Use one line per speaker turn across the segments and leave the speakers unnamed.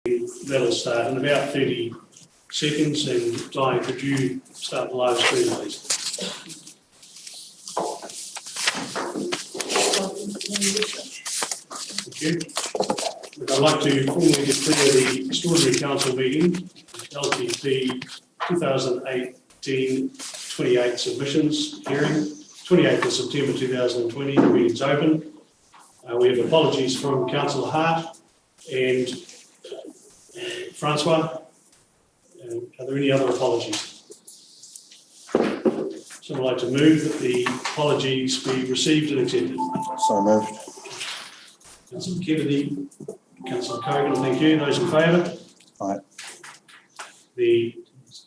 That'll start in about 30 seconds. And Di, could you start the live stream, please? Thank you. I'd like to formally declare the Extraordinary Council meeting, LTP 2018-28 submissions hearing, 28th of September 2020. The meeting's open. We have apologies from Councillor Hart and Francois. Are there any other apologies? So I'd like to move that the apologies be received and accepted.
So moved.
Councillor Kennedy, Councillor Cogan, thank you. Those in favour?
Aye.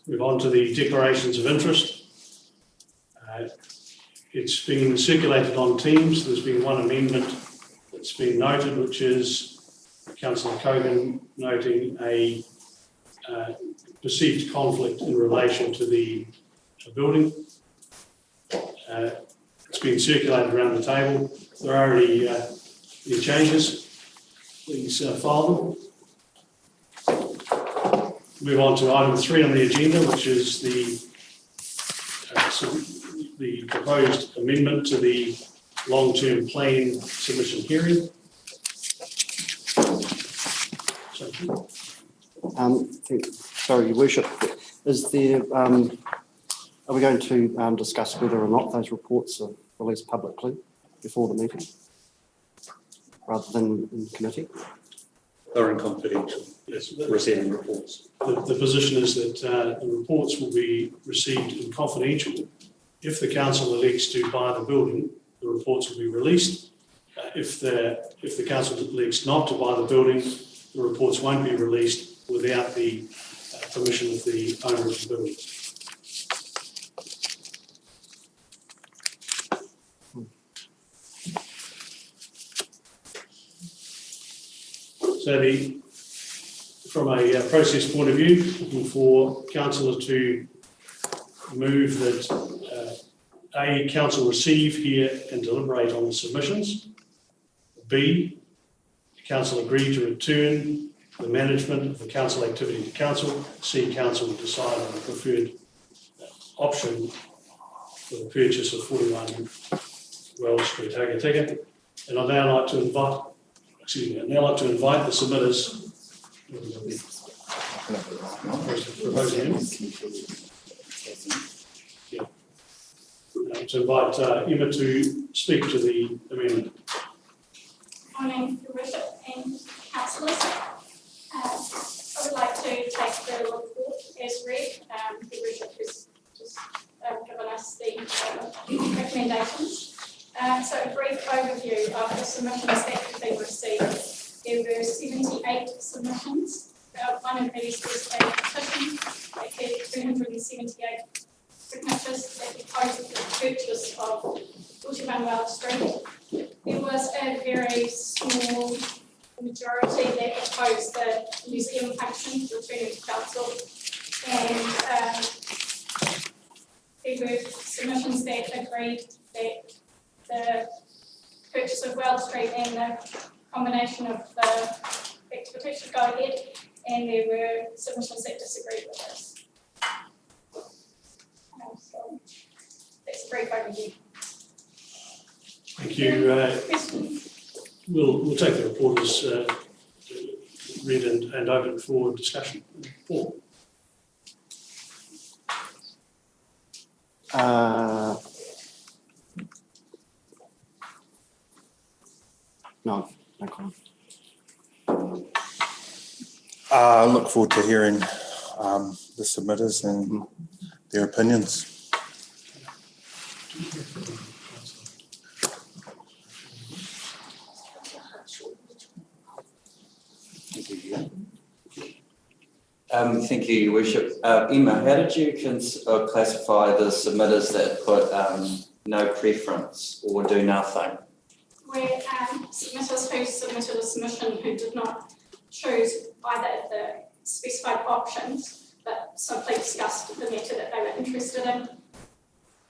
Move on to the declarations of interest. It's been circulated on Teams. There's been one amendment that's been noted, which is Councillor Cogan noting a perceived conflict in relation to the building. It's been circulated around the table. If there are any changes, please file them. Move on to item 3 on the agenda, which is the proposed amendment to the long-term plan submission hearing.
Sorry, Your Worship, is there? Are we going to discuss whether or not those reports are released publicly before the meeting, rather than in committee?
They're in confidential. Yes, receiving reports. The position is that the reports will be received in confidential. If the council elects to buy the building, the reports will be released. If the council elects not to buy the building, the reports won't be released without the permission of the owner of the building. So from a process point of view, looking for councillor to move that A, council receive, hear and deliberate on the submissions. B, council agree to return the management of the council activity to council. C, council will decide on the preferred option for the purchase of 41 Wells Street, Tagataga. And I'd now like to invite the submitters to invite Emma to speak to the amendment.
Morning, Your Worship and councillors. I would like to take the report as read. The Worship has just given us the recommendations. So a brief overview of the submissions that have been received. There were 78 submissions. One of these was a petition that had 278 signatures that opposed the purchase of 41 Wells Street. There was a very small majority that opposed the museum function returning to council, and there were submissions that agreed that the purchase of Wells Street and the combination of the activity should go ahead, and there were submissions that disagreed with this. So that's a brief overview.
Thank you. We'll take the report as read and open for discussion. Paul.
No comment.
I look forward to hearing the submitters and their opinions.
Thank you, Your Worship. Emma, how did you classify the submitters that put no preference or do nothing?
Where submitters who submitted a submission who did not choose either of the specified options, but simply discussed the matter that they were interested in.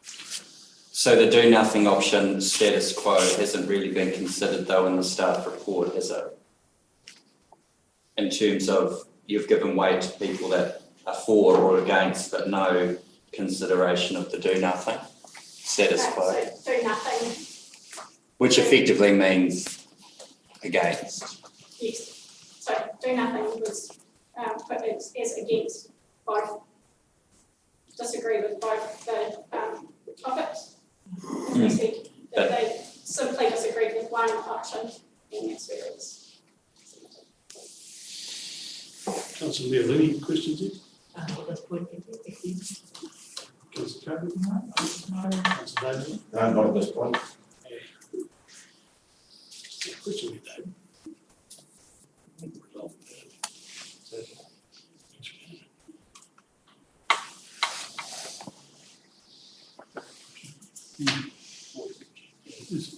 So the do nothing option, status quo, hasn't really been considered though in the staff report, has it? in terms of you've given weight to people that are for or against, but no consideration of the do nothing status quo,
So do nothing,
which effectively means against.
yes. So do nothing was put as against both, disagree with both the topics. We said that they simply disagreed with one option, and that's where it's.
Councillor Neil, any questions here?
At this point, thank you.
Councillor Coburn? Councillor David?
No, not at this point.
Question with David. Is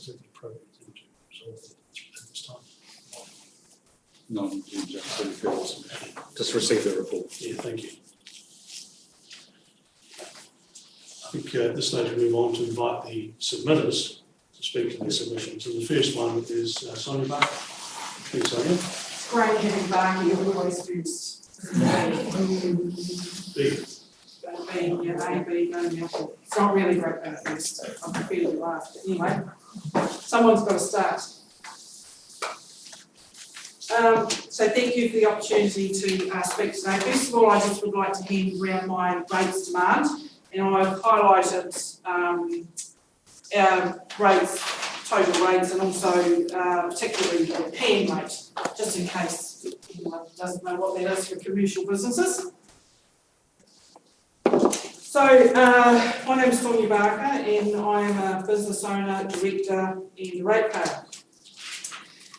it appropriate to resolve it at this time?
No, just receive the report.
Yeah, thank you. I think at this stage we move on to invite the submitters to speak to their submissions. And the first one is Sonia Barker. Thanks, Sonia.
It's great having Barney always first.
B.
A, B, no matter. It's not really great at first. I prefer to be last, but anyway, someone's got to start. So thank you for the opportunity to speak today. First of all, I just would like to hand around my rates demand, and I've highlighted our rates, total rates, and also particularly the PM rate, just in case anyone doesn't know what that is for commercial businesses. So my name is Sonia Barker, and I am a business owner, director, and ratepayer.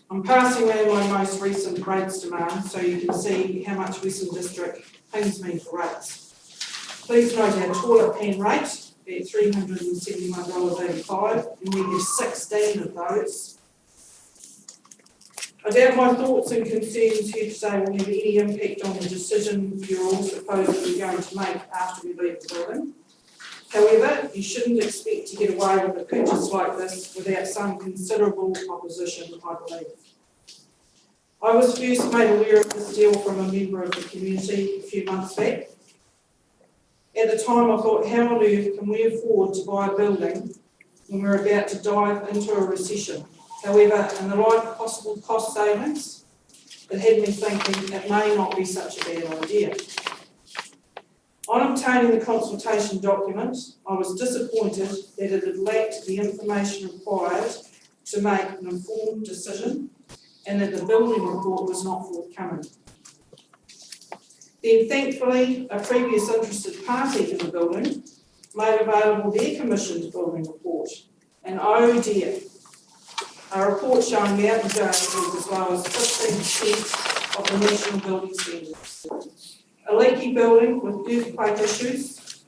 I'm passing around my most recent rates demand so you can see how much Western District pays me for rates. Please note our toilet pan rate at $371.85, and we have 16 of those. I doubt my thoughts and concerns here today will have any impact on the decision you're all supposedly going to make after we leave the building. However, you shouldn't expect to get away with a purchase like this without some considerable opposition, I believe. I was first made aware of this deal from a member of the community a few months back. At the time, I thought, how on earth can we afford to buy a building when we're about to dive into a recession? However, in the light of possible cost savings, it had me thinking it may not be such a bad idea. On obtaining the consultation document, I was disappointed that it had lacked the information required to make an informed decision and that the building report was not forthcoming. Then, thankfully, a previous interested party in the building made available their commissioned building report. And oh dear, a report showing Mountain J was as low as 15% of the national building standards. A leaky building with earthquake issues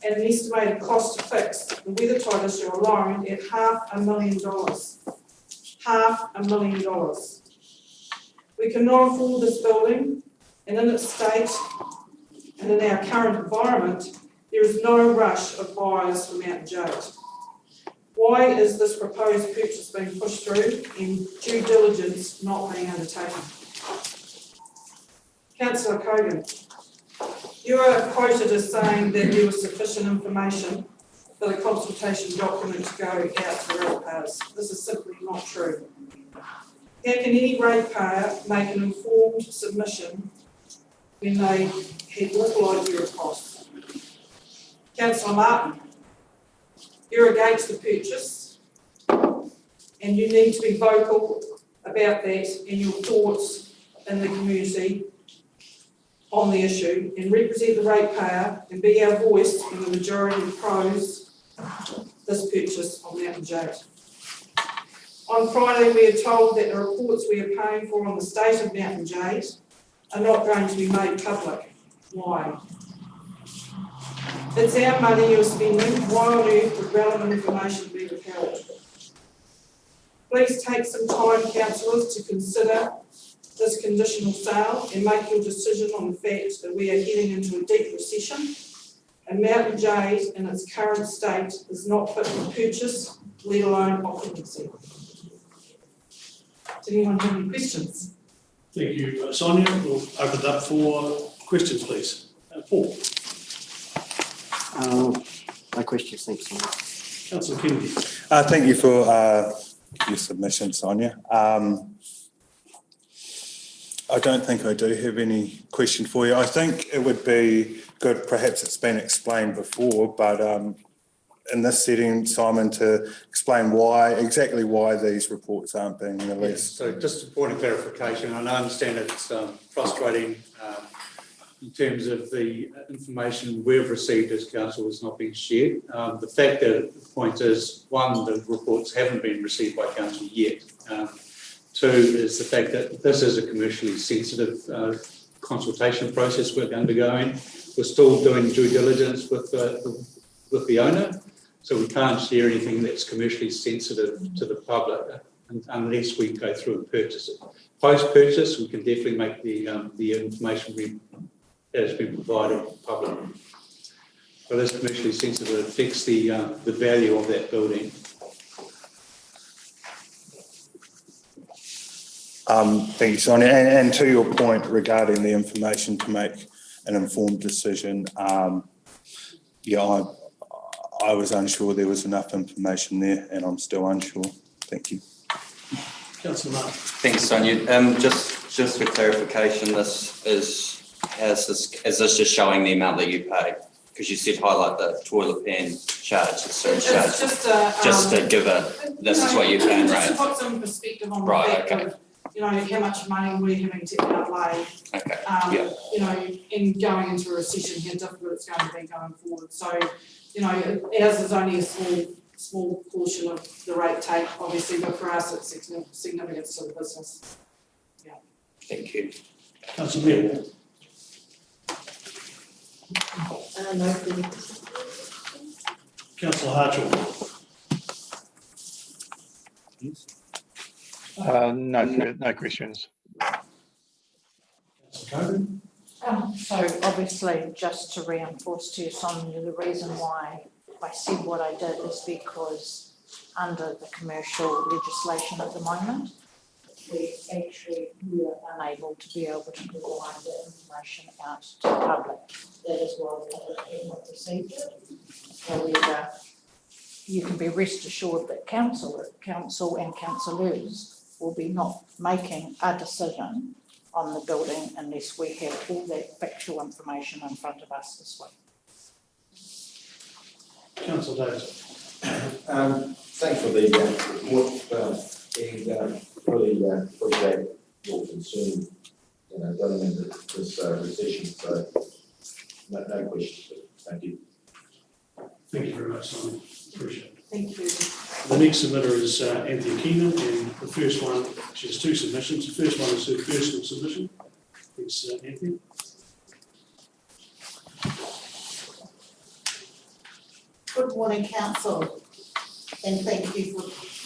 and an estimated cost to fix the weathertight issue alone at $500,000. $500,000. We cannot afford this building, and in its state and in our current environment, there is no rush of buyers for Mountain Jade. Why is this proposed purchase being pushed through and due diligence not being undertaken? Councillor Cogan, you are quoted as saying that there was sufficient information for the consultation document to go out to ratepayers. This is simply not true. How can any ratepayer make an informed submission when they had little idea of costs? Councillor Martin, you're against the purchase and you need to be vocal about that and your thoughts in the community on the issue and represent the ratepayer and be our voice when the majority oppose this purchase on Mountain Jade. On Friday, we are told that the reports we are paying for on the state of Mountain Jade are not going to be made public. Why? It's our money you're spending. Why on earth would relevant information be withheld? Please take some time, councillors, to consider this conditional sale and make your decision on the fact that we are heading into a deep recession and Mountain Jade in its current state is not fit for purchase, let alone occupancy. Does anyone have any questions?
Thank you, Sonia. We'll open it up for questions, please. Paul.
No questions, thanks.
Councillor Kennedy.
Thank you for your submission, Sonia. I don't think I do have any question for you. I think it would be good, perhaps it's been explained before, but in this setting, Simon, to explain exactly why these reports aren't being released.
So just a point of clarification, and I understand it's frustrating in terms of the information we've received as council has not been shared. The fact that the point is, one, the reports haven't been received by council yet. Two is the fact that this is a commercially sensitive consultation process we're undergoing. We're still doing due diligence with the owner, so we can't share anything that's commercially sensitive to the public unless we go through and purchase it. Post-purchase, we can definitely make the information that has been provided public. But it's commercially sensitive, it affects the value of that building.
Thank you, Sonia. And to your point regarding the information to make an informed decision, yeah, I was unsure there was enough information there, and I'm still unsure. Thank you.
Councillor Martin.
Thanks, Sonia. Just for clarification, this is this just showing the amount that you pay? Because you said highlight the toilet pan charge, the service charge.
It's
Just to give this is what you're paying,
just to
right?
put some perspective on the
Right,
fact of, how much money we're having to outlay,
Okay.
in going into a recession, how difficult it's going to be going forward. So, ours is only a small portion of the rate take, obviously, but for us, it's significant to the business. Yeah.
Thank you.
Councillor Neal.
No.
Councillor Hartwell.
No questions.
Councillor Cogan.
So obviously, just to reinforce to you, Sonia, the reason why I said what I did is because under the commercial legislation at the moment, we actually were unable to be able to provide the information out to the public. That is why we have not received it. However, you can be rest assured that council and councillors will be not making a decision on the building unless we have all that factual information in front of us this week.
Councillor Davis.
Thanks for the report, and really appreciate your concern, going into this recession. So, no questions. Thank you.
Thank you very much, Simon. Appreciate it.
Thank you.
The next submitter is Anthea Keenan, and the first one, she has two submissions. The first one is her personal submission. Thanks, Anthea.
Good morning, council, and thank you for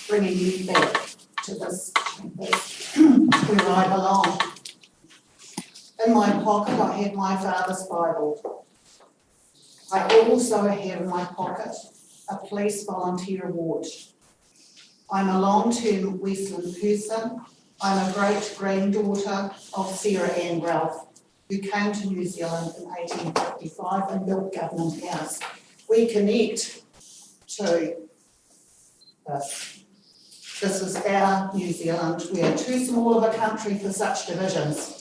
bringing me back to this where I belong. In my pocket, I have my father's Bible. I also have in my pocket a police volunteer award. I'm a long-term Westland person. I'm a great-granddaughter of Sarah Ann Ralph, who came to New Zealand in 1855 and built Government House. We connect to this. This is our New Zealand. We are too small of a country for such divisions.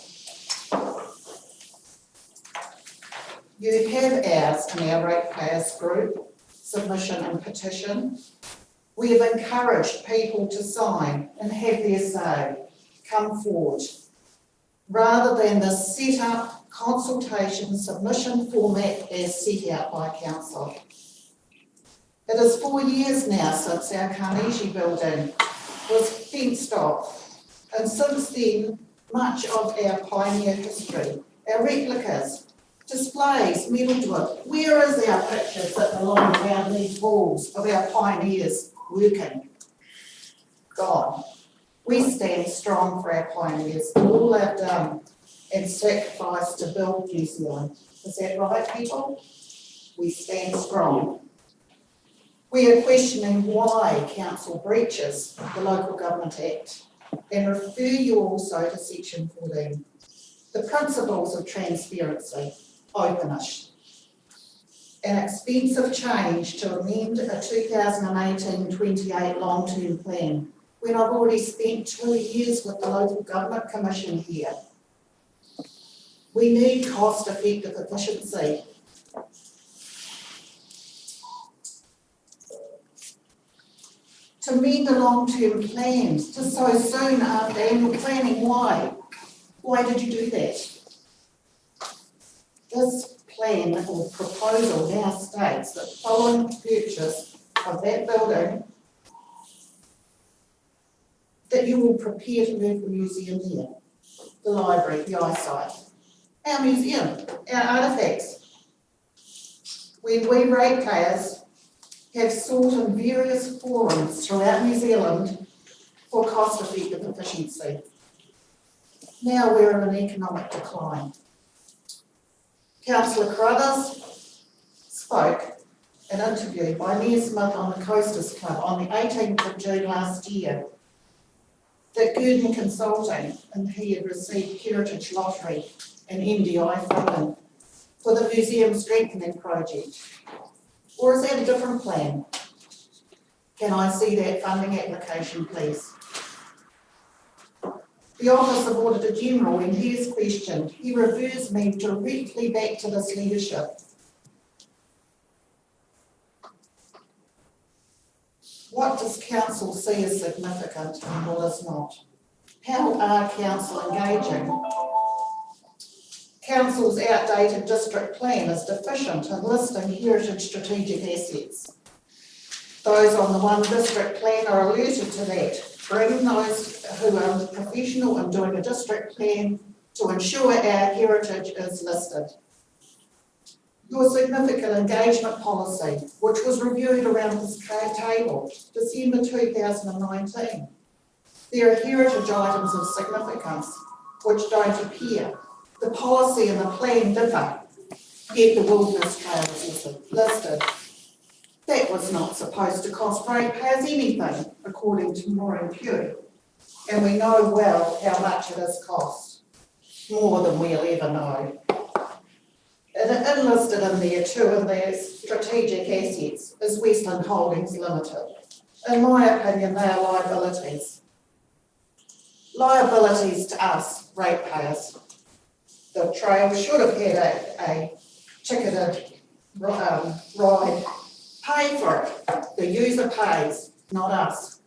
You have ours in our ratepayers group, submission and petition. We have encouraged people to sign and have their say, come forward, rather than the set up consultation submission format as set out by council. It is 4 years now since our Carnegie building was fenced off, and since then, much of our pioneer history, our replicas, displays, metal work, where is our pictures that belong around these walls of our pioneers working? Gone. We stand strong for our pioneers, all they've done and sacrificed to build New Zealand. Is that right, people? We stand strong. We are questioning why council breaches the Local Government Act. and refer you also to section 14. The principles of transparency, openness. An expensive change to amend a 2018-28 long-term plan when I've already spent 2 years with the Local Government Commission here. We need cost-effective efficiency. To amend a long-term plan just so soon after annual planning, why? Why did you do that? This plan or proposal now states that following purchase of that building, that you will prepare to move the museum here, the library, the eyesight, our museum, our artefacts. When we ratepayers have sought in various forums throughout New Zealand for cost-effective efficiency. Now we're in an economic decline. Councillor Carruthers spoke an interview by Neil Smith on the Coasters Club on the 18th of June last year that Gurdon Consulting and he had received Heritage Lottery and MDI funding for the museum strengthening project. Or is that a different plan? Can I see that funding application, please? The Office of Auditor General, when he is questioned, he refers me directly back to this leadership. What does Council see as significant and what is not? How are Council engaging? Council's outdated district plan is deficient in listing heritage strategic assets. Those on the one district plan are alerted to that. Bring those who are professional in doing a district plan to ensure our heritage is listed. Your significant engagement policy, which was reviewed around this table, December 2019. There are heritage items of significance which don't appear. The policy and the plan differ, yet the wilderness trail is listed. That was not supposed to cost ratepayers anything, according to Maureen Pugh. And we know well how much it has cost, more than we'll ever know. And enlisted in there too, in their strategic assets, is Westland Holdings Limited. In my opinion, they are liabilities. Liabilities to us, ratepayers. The trail should have had a ticketed ride. Pay for it. The user pays, not us.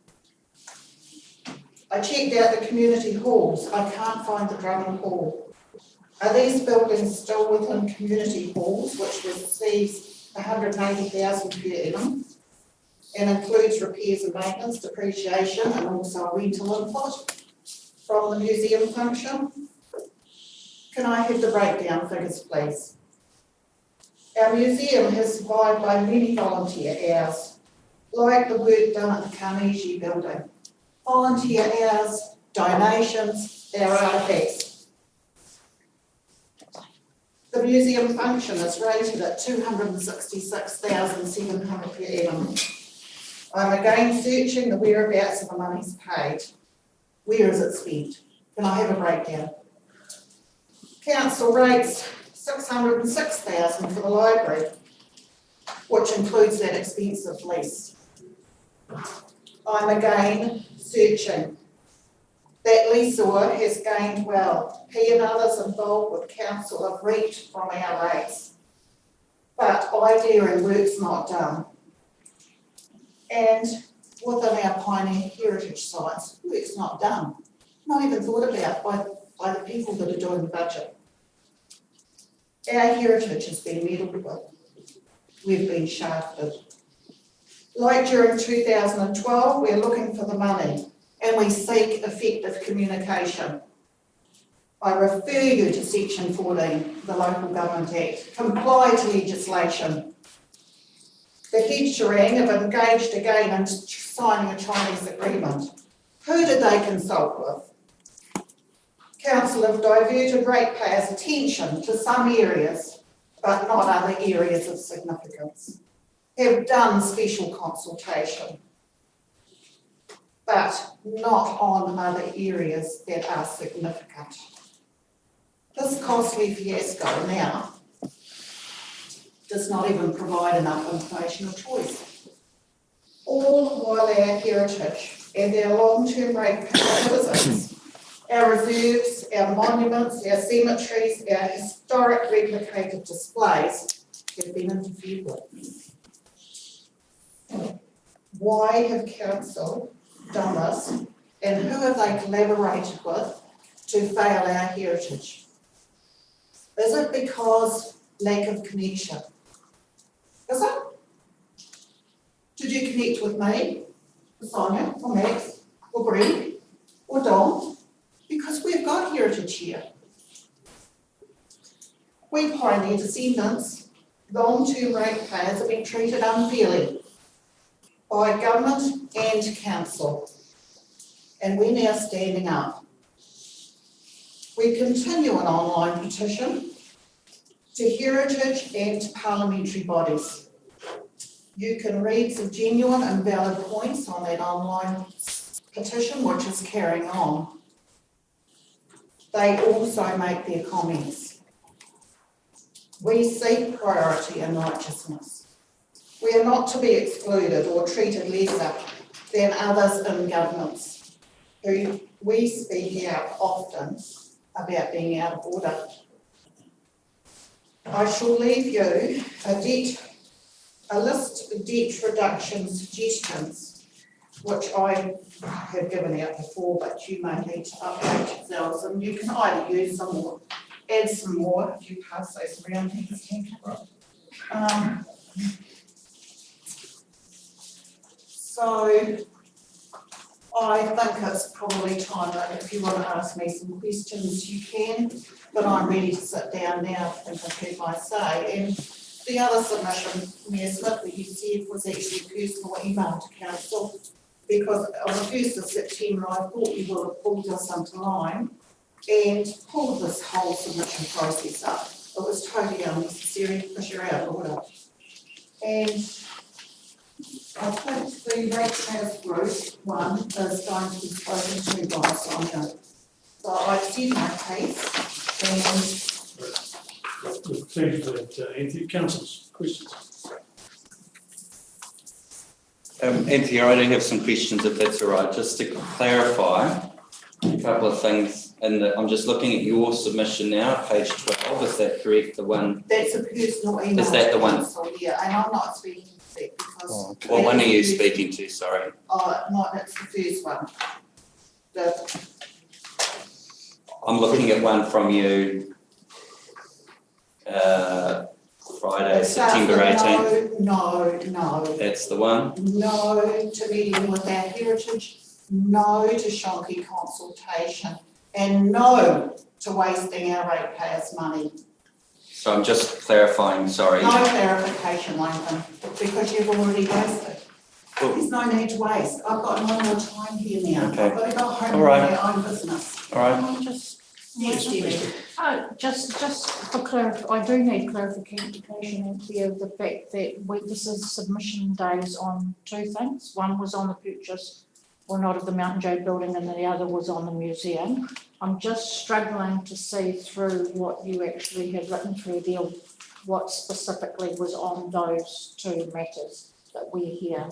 I checked out the community halls. I can't find the drumming hall. Are these buildings still within community halls, which receives 180,000 per annum and includes repairs and maintenance, depreciation, and also rental input from the museum function? Can I have the breakdown figures, please? Our museum has survived by many volunteer hours, like the work done at the Carnegie building. Volunteer hours, donations, our artefacts. The museum function is rated at 266,700 per annum. I'm again searching the whereabouts of the monies paid. Where is it spent? Can I have a breakdown? Council rates 606,000 for the library, which includes that expensive lease. I'm again searching. That leaseor has gained well. He and others involved with council have reaped from our rates. But idea and work's not done. And within our pioneer heritage sites, work's not done. Not even thought about by the people that are doing the budget. Our heritage has been meddled with. We've been shafted. Like during 2012, we're looking for the money and we seek effective communication. I refer you to section 14, the Local Government Act. Comply to legislation. The head Sherang have engaged again in signing a Chinese agreement. Who did they consult with? Council have diverted ratepayers' attention to some areas, but not other areas of significance. Have done special consultation. but not on other areas that are significant. This costly fiasco now does not even provide enough information or choice. All while our heritage and our long-term citizens, our reserves, our monuments, our cemeteries, our historic replicated displays have been interfered with. Why have council done this, and who have they collaborated with to fail our heritage? Is it because lack of connection? Is it? Did you connect with me, or Sonia, or Max, or Brent, or Dom? Because we've got heritage here. We pioneer descendants, long-term ratepayers, have been treated unfairly by government and council, and we're now standing up. We continue an online petition to heritage and to parliamentary bodies. You can read some genuine and valid points on that online petition, which is carrying on. They also make their comments. We seek priority and righteousness. We are not to be excluded or treated lesser than others in governments who we speak out often about being out of order. I shall leave you a list of debt reduction suggestions, which I have given out before, but you may need to update yourselves, and you can either use some or add some more if you pass those around. So I think it's probably time that if you want to ask me some questions, you can, but I'm ready to sit down now and repeat my say. And the other submission, Mayor Smith, that you said was actually a personal email to council, because on the 1st of September, I thought you would have pulled this into line and pulled this whole submission process up. It was totally unnecessary because you're out of order. And I think the ratepayers group one is going to be spoken to by Sonia. So I've said my case, and
Thank you for that, Anthony. Councillors, questions?
Anthony, I do have some questions if that's all right. Just to clarify a couple of things, I'm just looking at your submission now, page 12. Is that correct? The one?
that's a personal email.
Is that the one?
So yeah, and I'm not speaking to that because.
What one are you speaking to? Sorry.
It's the first one.
I'm looking at one from you. Friday, September 18th.
No.
That's the one?
No to meeting with our heritage, no to shonky consultation, and no to wasting our ratepayers' money.
So I'm just clarifying, sorry.
No clarification, Lincoln, because you've already wasted. There's no need to waste. I've got no more time here now.
Okay.
I've got to go home
All right.
and do my own business.
All right.
Can I just,
Yes, Debbie.
just for I do need clarification and clear the fact that this is submission days on two things. One was on the purchase or not of the Mountain Joe building, and the other was on the museum. I'm just struggling to see through what you actually have written through there, what specifically was on those two matters that we're here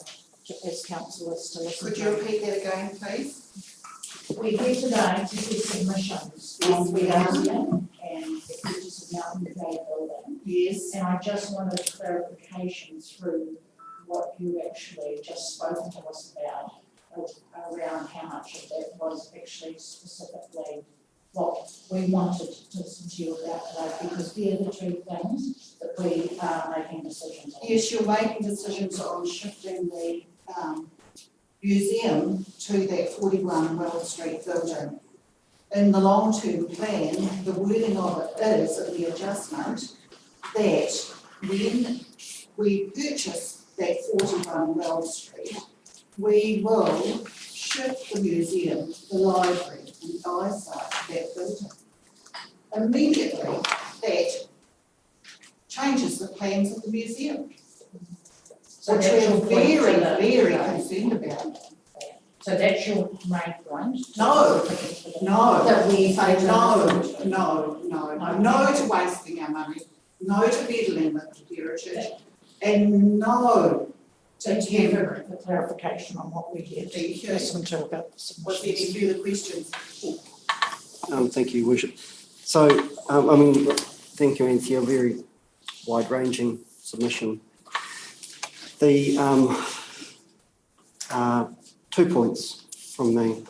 as councillors to listen to.
Could you repeat that again, please?
We're here today to do submissions
Yes,
on the
we are.
museum and the purchase of Mountain Joe building.
Yes.
And I just wanted clarification through what you actually just spoken to us about around how much of that was actually specifically what we wanted to listen to you about today, because they're the two things that we are making decisions on.
Yes, you're making decisions on shifting the museum to that 41 Well Street building. In the long-term plan, the wording of it is in the adjustment that when we purchase that 41 Well Street, we will shift the museum, the library, and the eyesight to that building. Immediately, that changes the plans of the museum,
So
which
that's
we're
your point
very,
to the-
very concerned about.
So that's your main point?
No, no.
That we say
No to wasting our money, no to meddling with heritage, and no to
Thank you
tampering.
for the clarification on what we had to
Thank you.
listen to about the
Was there any
submissions.
further questions?
Thank you, Worship. So, I mean, thank you, Anthea, a very wide-ranging submission. The 2 points from me.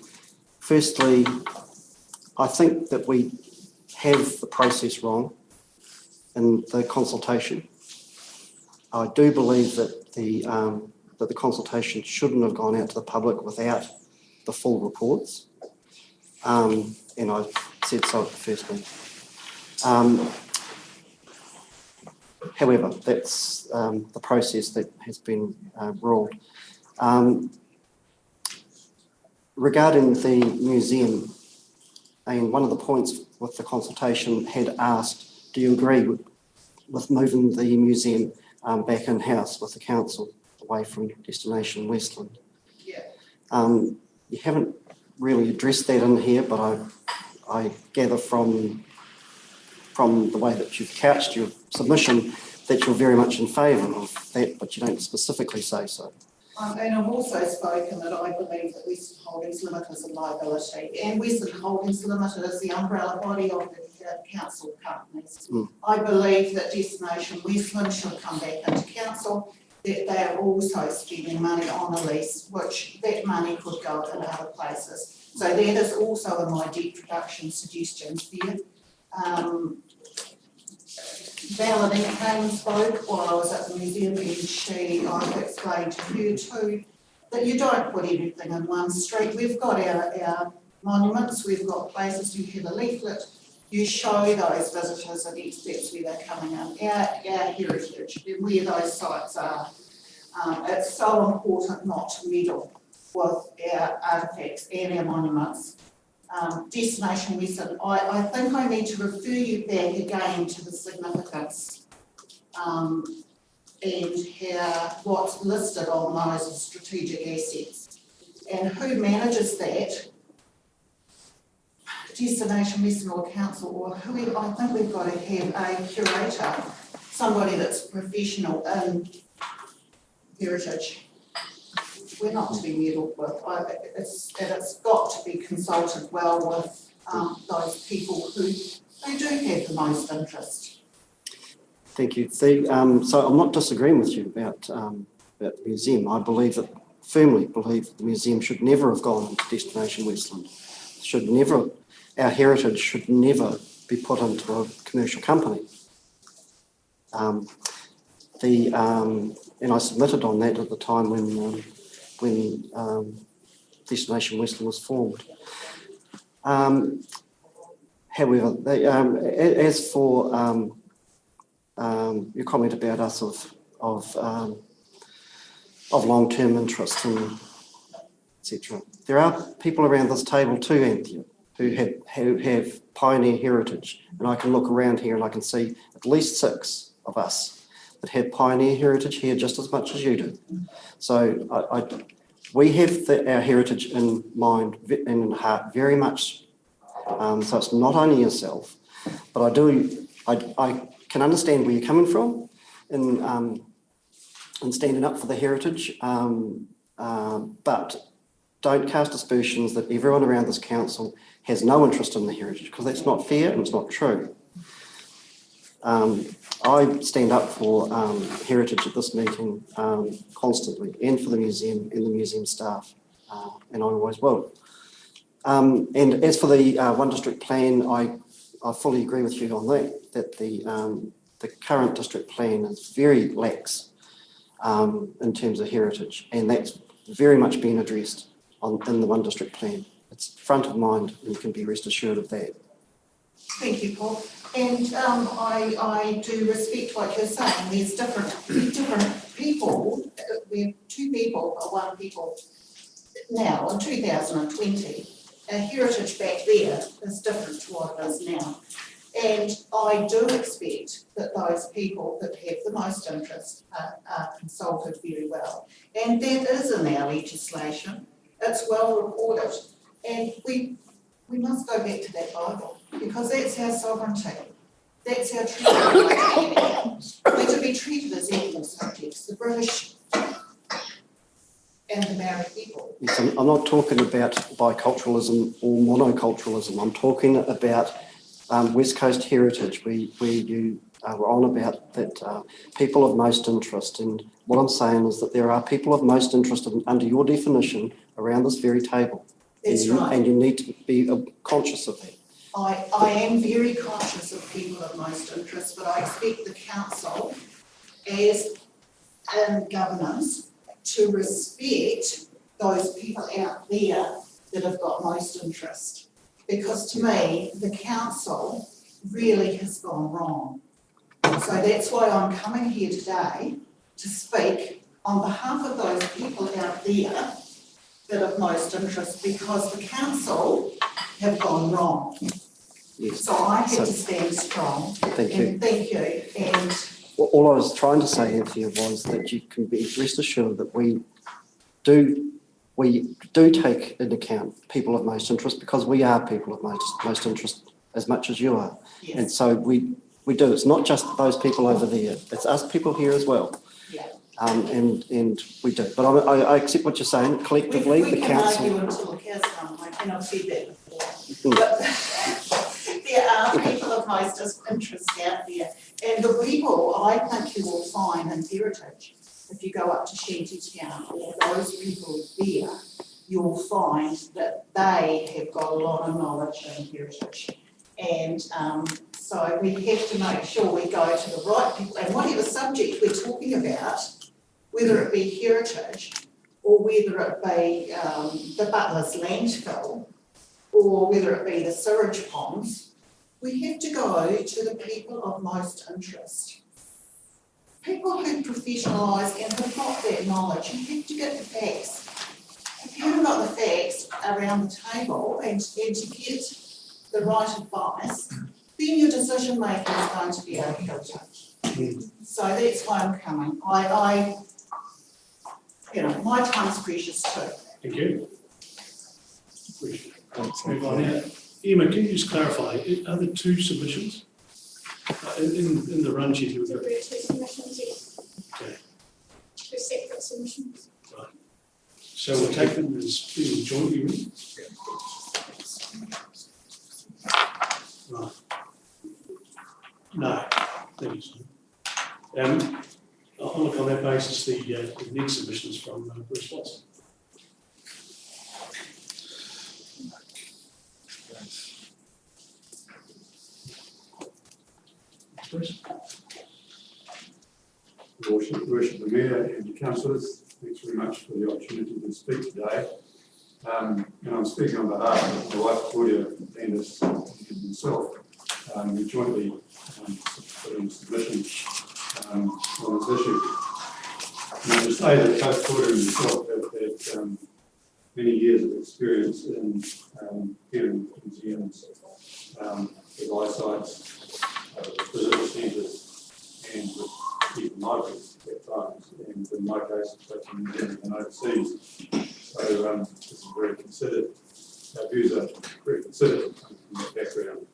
Firstly, I think that we have the process wrong in the consultation. I do believe that the consultation shouldn't have gone out to the public without the full reports. And I said so at the first meeting. However, that's the process that has been ruled. Regarding the museum, and one of the points with the consultation had asked, do you agree with moving the museum back in-house with the council away from Destination Westland?
Yeah.
You haven't really addressed that in here, but I gather from the way that you've couched your submission that you're very much in favour of that, but you don't specifically say so.
And I've also spoken that I believe that Western Holdings Limited is a liability, and Western Holdings Limited is the umbrella body of the council companies. I believe that Destination Westland should come back into council, that they are also spending money on a lease, which that money could go in other places. So that is also in my debt reduction suggestions there. Melanie came and spoke while I was at the museum, and I've explained to her too that you don't put everything in one street. We've got our monuments, we've got places, you have a leaflet, you show those visitors and experts where they're coming in, our heritage and where those sites are. It's so important not to meddle with our artefacts and our monuments. Destination Western, I think I need to refer you back again to the significance and how what's listed on those as strategic assets and who manages that. Destination Western or council or whoever. I think we've got to have a curator, somebody that's professional in heritage. We're not to be meddled with. It's got to be consulted well with those people who do have the most interest.
Thank you. So I'm not disagreeing with you about the museum. I firmly believe the museum should never have gone into Destination Westland. Our heritage should never be put into a commercial company. And I submitted on that at the time when Destination Westland was formed. However, as for your comment about us of long-term interest and etc., there are people around this table too, Anthea, who have pioneer heritage, and I can look around here and I can see at least 6 of us that have pioneer heritage here just as much as you do. So we have our heritage in mind and in heart very much. So it's not only yourself, but I can understand where you're coming from in standing up for the heritage, but don't cast aspersions that everyone around this council has no interest in the heritage, because that's not fair and it's not true. I stand up for heritage at this meeting constantly, and for the museum and the museum staff, and I always will. And as for the One District Plan, I fully agree with you on that the current district plan is very lax in terms of heritage, and that's very much been addressed in the One District Plan. It's front of mind, and you can be rest assured of that.
Thank you, Paul. And I do respect what you're saying. There's different people. We have 2 people or 1 people now in 2020. Our heritage back there is different to what it is now. And I do expect that those people that have the most interest are consulted very well. And that is in our legislation. It's well reported. And we must go back to that Bible, because that's our sovereignty. That's our treaty. We're to be treated as equal subjects, the British and the Maori people.
Yes, I'm not talking about biculturalism or monoculturalism. I'm talking about West Coast heritage, where you were on about that people of most interest. And what I'm saying is that there are people of most interest under your definition around this very table.
That's right.
And you need to be conscious of that.
I am very conscious of people of most interest, but I expect the council, as governance, to respect those people out there that have got most interest. Because to me, the council really has gone wrong. So that's why I'm coming here today to speak on behalf of those people out there that have most interest, because the council have gone wrong.
Yes.
So I had to stand strong.
Thank you.
And thank you. And
All I was trying to say, Anthea, was that you can be rest assured that we do take into account people of most interest, because we are people of most interest as much as you are.
yes,
And so we do. It's not just those people over there. It's us people here as well.
yeah.
And we do. But I accept what you're saying. Collectively,
we
the
can
council.
argue until the cows come home, and I've said that before.
Mm.
But there are people of most interest out there. And the people, I think you will find in heritage, if you go up to Shantytown or those people there, you'll find that they have got a lot of knowledge in heritage. And so we have to make sure we go to the right people, and whatever subject we're talking about, whether it be heritage or whether it be the Butler's landfill or whether it be the sewage ponds, we have to go to the people of most interest. People who professionalise and have got that knowledge, you have to get the facts. If you haven't got the facts around the table and to get the right advice, then your decision making is going to be out of kilter. So that's why I'm coming. My time's precious too.
Thank you. Move on now. Emma, can you just clarify, are there two submissions? In the run sheet,
There were two submissions, yes.
Okay.
Two separate submissions.
Right. So we'll take them as being jointly read? Right. No, thank you, Simon. I'll look on that basis, the next submissions from Bruce Watson. Bruce?
Worship the Mayor and the councillors, thanks very much for the opportunity to speak today. And I'm speaking on behalf of my wife Claudia, Candice and myself. We jointly put in submission on this issue. And to say that both Claudia and myself have had many years of experience in hearing museums, with eyesights, visitor centres, and with even libraries at times, and in my case, both in New Zealand and overseas. So this is very considered. Our views are very considered from that background.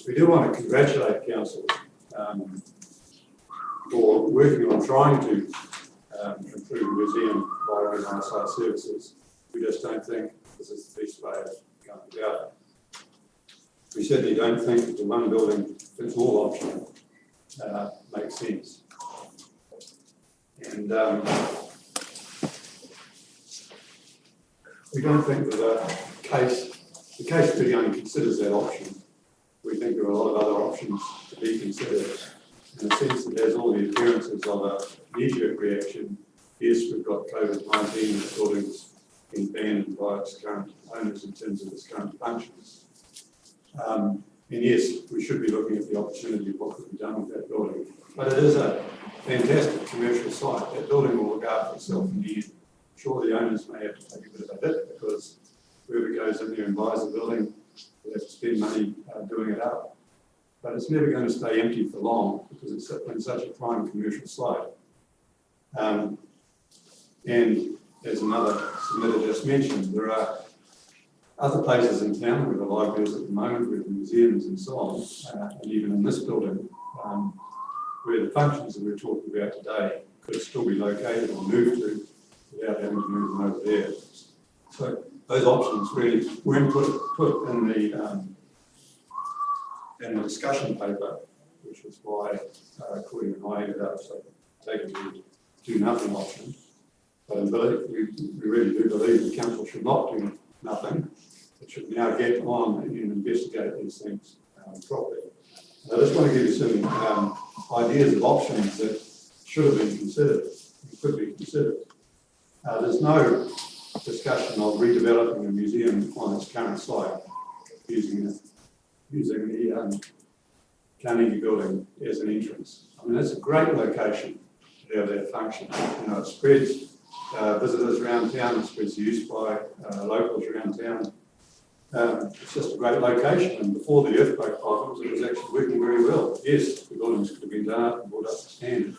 We do want to congratulate council for working on trying to improve the museum by running eyesight services. We just don't think this is the best way of going about it. We certainly don't think that the one building fits all option makes sense. And we don't think that the case really only considers that option. We think there are a lot of other options to be considered, in the sense that there's all the appearances of a knee-jerk reaction. Yes, we've got COVID-19 and the building's been banned by its current owners in terms of its current functions. And yes, we should be looking at the opportunity of what could be done with that building. But it is a fantastic commercial site. That building will look after itself in the end. Sure, the owners may have to take a bit of a hit because whoever goes in there and buys the building will have to spend money doing it up. But it's never going to stay empty for long because it's in such a prime commercial site. And as another submitter just mentioned, there are other places in town where the library is at the moment, with museums and so on, and even in this building, where the functions that we're talking about today could still be located or moved to without having to move them over there. So those options really weren't put in the discussion paper, which is why Claudia and I ended up taking the do nothing option. But we really do believe the council should not do nothing. It should now get on and investigate these things properly. I just want to give you some ideas of options that should have been considered, could be considered. There's no discussion of redeveloping a museum on its current site using the Carnegie building as an entrance. I mean, that's a great location to have that function. You know, it spreads visitors around town, it spreads use by locals around town. It's just a great location, and before the earthquake problems, it was actually working very well. Yes, the buildings could have been done up and brought up to standard,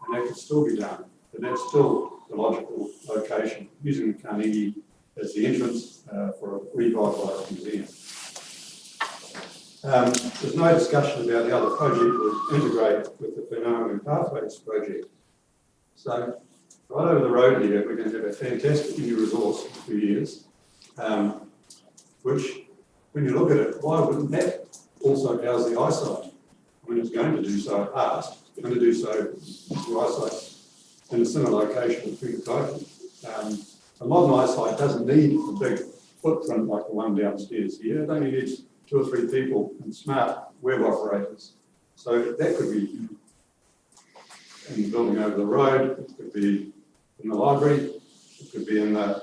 and that could still be done, but that's still the logical location, using the Carnegie as the entrance for a revitalised museum. There's no discussion about how the project would integrate with the Whanau Pathways project. So, right over the road here, we're going to have a fantastic new resource in a few years, which, when you look at it, why wouldn't that also house the eyesight? When it's going to do so at past, it's going to do so the eyesight in a similar location with Puketaipu. A modern eyesight doesn't need a big footprint like the one downstairs here. It only needs 2 or 3 people and smart web operators. So that could be in the building over the road, it could be in the library, it could be in the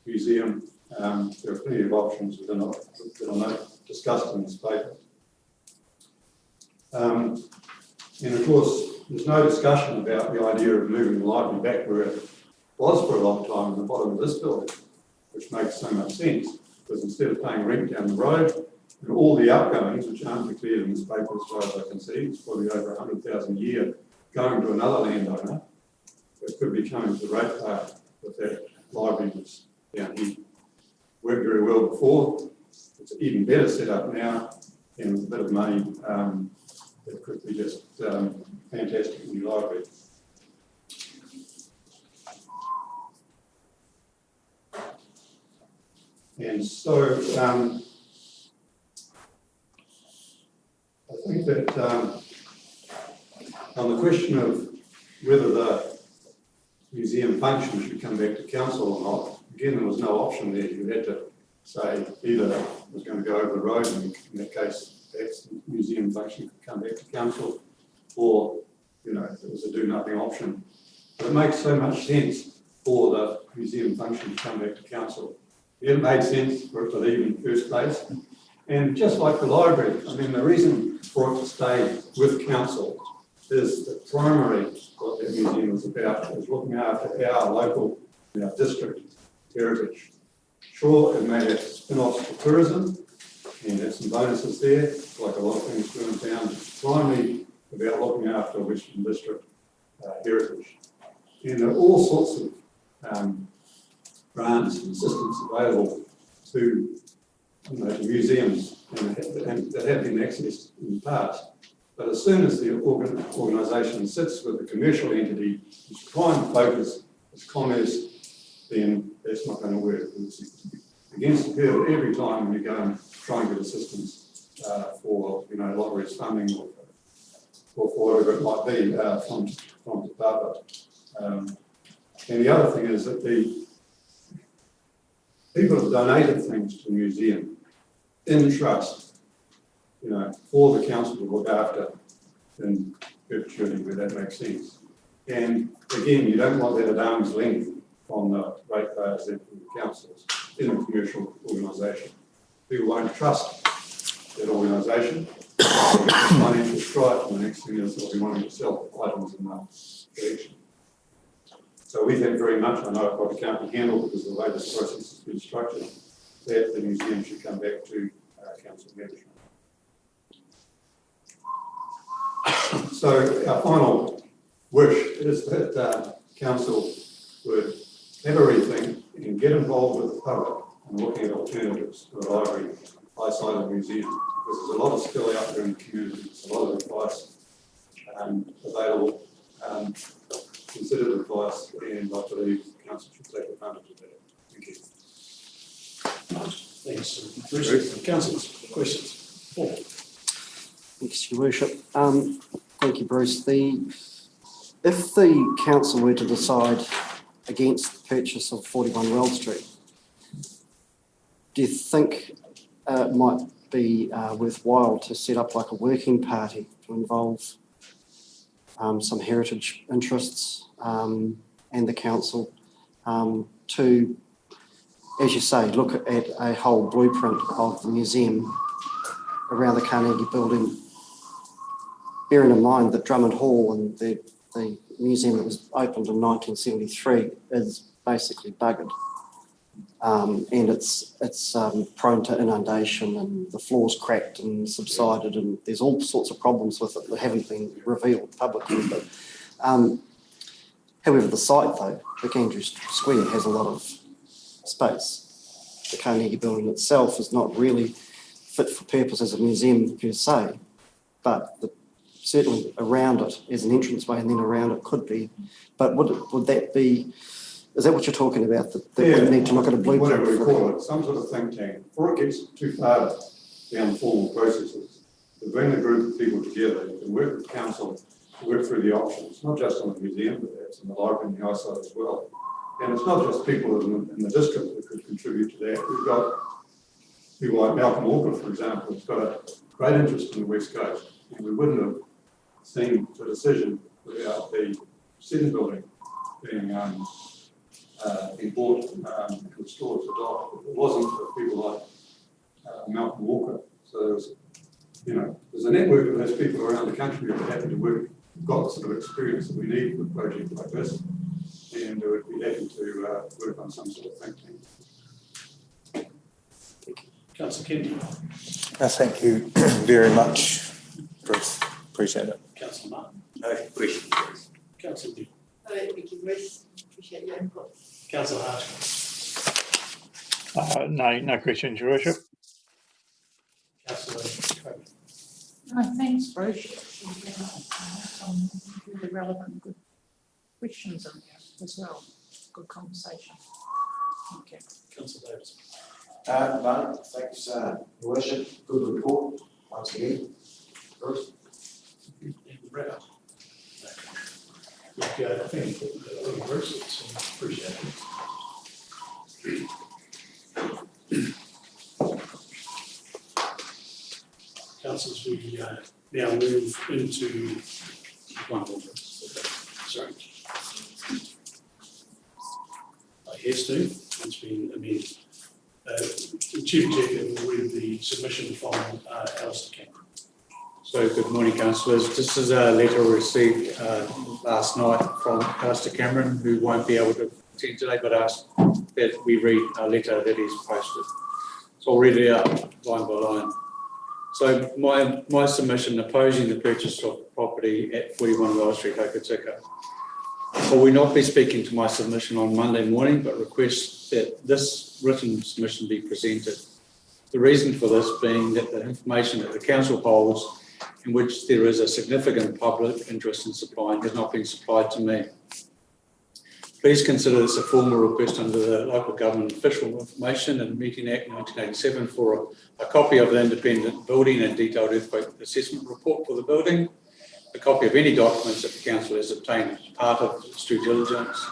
museum. There are plenty of options that are not discussed in this paper. And of course, there's no discussion about the idea of moving the library back where it was for a long time in the bottom of this building, which makes so much sense, because instead of paying rent down the road, and all the outgoings, which aren't declared in this paper as far as I can see, it's probably over 100,000 a year going to another landowner, it could be coming to the rate park with that library that's down here. Worked very well before, it's even better set up now, and with a bit of money, it could be just fantastic new library. And so I think that on the question of whether the museum function should come back to council or not, again, there was no option there. You had to say either it was going to go over the road, and in that case, perhaps the museum function could come back to council, or, you know, if it was a do-nothing option. But it makes so much sense for the museum function to come back to council. It made sense for it to leave in the first place. And just like the library, I mean, the reason for it to stay with council is that primarily what that museum is about is looking after our local, our district heritage. Sure, it may have spin-offs for tourism and have some bonuses there, like a lot of things do in town. It's primarily about looking after Western District heritage. And there are all sorts of grants and systems available to, you know, to museums and that have been accessed in the past. But as soon as the organisation sits with a commercial entity who's trying to focus its commerce, then that's not going to work. It's against the curve every time when you go and try and get assistance for, you know, lotteries funding or for whatever it might be from the department. And the other thing is that the people have donated things to the museum in trust, you know, for the council to look after in perpetuity where that makes sense. And again, you don't want that at arm's length from the ratepayers and from the councils in a commercial organisation. People won't trust that organisation. They'll get financial strife, and the next thing is they'll be wanting to sell items in the collection. So we think very much, I know it probably can't be handled because of the way this process has been structured, that the museum should come back to council management. So our final wish is that council would have a rethink and get involved with the public and looking at alternatives to the library outside of the museum, because there's a lot of skill out there in the community, there's a lot of advice available, considered advice, and I believe council should take advantage of that. Thank you.
Thanks, Bruce. Councillors, questions? Paul?
Thanks, Your Worship. Thank you, Bruce. If the council were to decide against the purchase of 41 Weld Street, do you think it might be worthwhile to set up like a working party to involve some heritage interests and the council to, as you say, look at a whole blueprint of the museum around the Carnegie building, bearing in mind that Drummond Hall and the museum that was opened in 1973 is basically buggered. And it's prone to inundation, and the floor's cracked and subsided, and there's all sorts of problems with it that haven't been revealed publicly. But however, the site though, McAndrews Square, has a lot of space. The Carnegie building itself is not really fit for purpose as a museum per se, but certainly around it as an entranceway, and then around it could be. But would that be? Is that what you're talking about? That we need to look at a blueprint?
Whatever we call it, some sort of think tank. Before it gets too far down formal processes, to bring a group of people together, you can work with council, work through the options, not just on the museum, but that's in the library and the eyesight as well. And it's not just people in the district that could contribute to that. We've got people like Malcolm Walker, for example, who's got a great interest in the West Coast, and we wouldn't have seen the decision without the Seton building being bought and restored to dock. It wasn't for people like Malcolm Walker. So there's a network of those people around the country that are happy to work, got the sort of experience that we need for a project like this, and would be happy to work on some sort of think tank.
Councillor Kennedy.
Thank you very much, Bruce. Appreciate it.
Councillor Martin.
No question.
Councillor Dean.
Thank you, Bruce. Appreciate your input.
Councillor Hart.
No questions, Your Worship.
Councillor Craig.
No, thanks, Bruce. Some really relevant, good questions in there as well. Good conversation. Thank you.
Councillor Davis.
No, thanks, Your Worship. Good report once again. Bruce.
Look, thank you, Bruce. It's appreciated. Councillors, we now move into one more. Sorry. Yes, Steve, it's been amended. The Chief Executive will read the submission from Alistair Cameron.
So good morning, councillors. This is a letter received last night from Alistair Cameron, who won't be able to attend today, but asked that we read a letter that he's posted. So I'll read it out line by line. So my submission opposing the purchase of property at 41 Weld Street, Hokitika. I will not be speaking to my submission on Monday morning, but request that this written submission be presented. The reason for this being that the information that the council holds, in which there is a significant public interest in supplying, has not been supplied to me. Please consider this a formal request under the Local Government Official Information and Meeting Act 1987 for a copy of the independent building and detailed earthquake assessment report for the building, a copy of any documents that the council has obtained as part of its due diligence,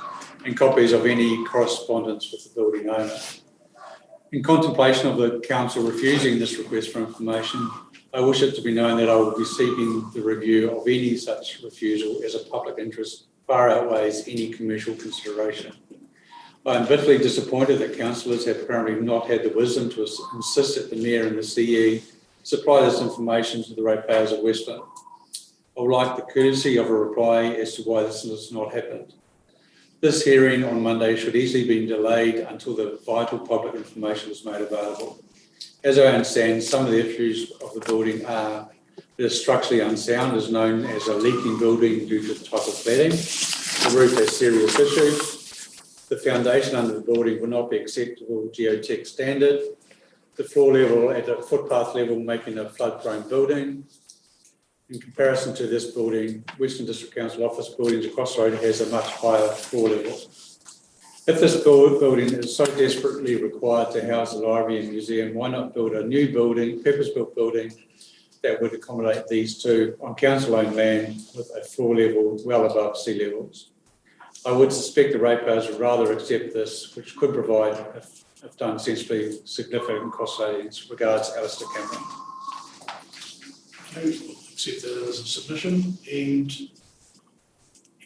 and copies of any correspondence with the building owner. In contemplation of the council refusing this request for information, I wish it to be known that I will be seeking the review of any such refusal as a public interest far outweighs any commercial consideration. I am bitterly disappointed that councillors have apparently not had the wisdom to insist that the Mayor and the CE supply this information to the ratepayers of Westland. I would like the courtesy of a reply as to why this has not happened. This hearing on Monday should easily be delayed until the vital public information is made available. As I understand, some of the issues of the building are that it's structurally unsound, is known as a leaking building due to the type of cladding. the roof a serious issue. The foundation under the building will not be acceptable geotech standard. The floor level at a footpath level, making a flood-prone building. In comparison to this building, Western District Council office buildings across the road has a much higher floor level. If this building is so desperately required to house the library and museum, why not build a new building, purpose-built building that would accommodate these two on council-owned land with a floor level well above sea levels? I would suspect the ratepayers would rather accept this, which could provide, if done sensibly, significant cost savings. Regards, Alistair Cameron.
Accept that as a submission, and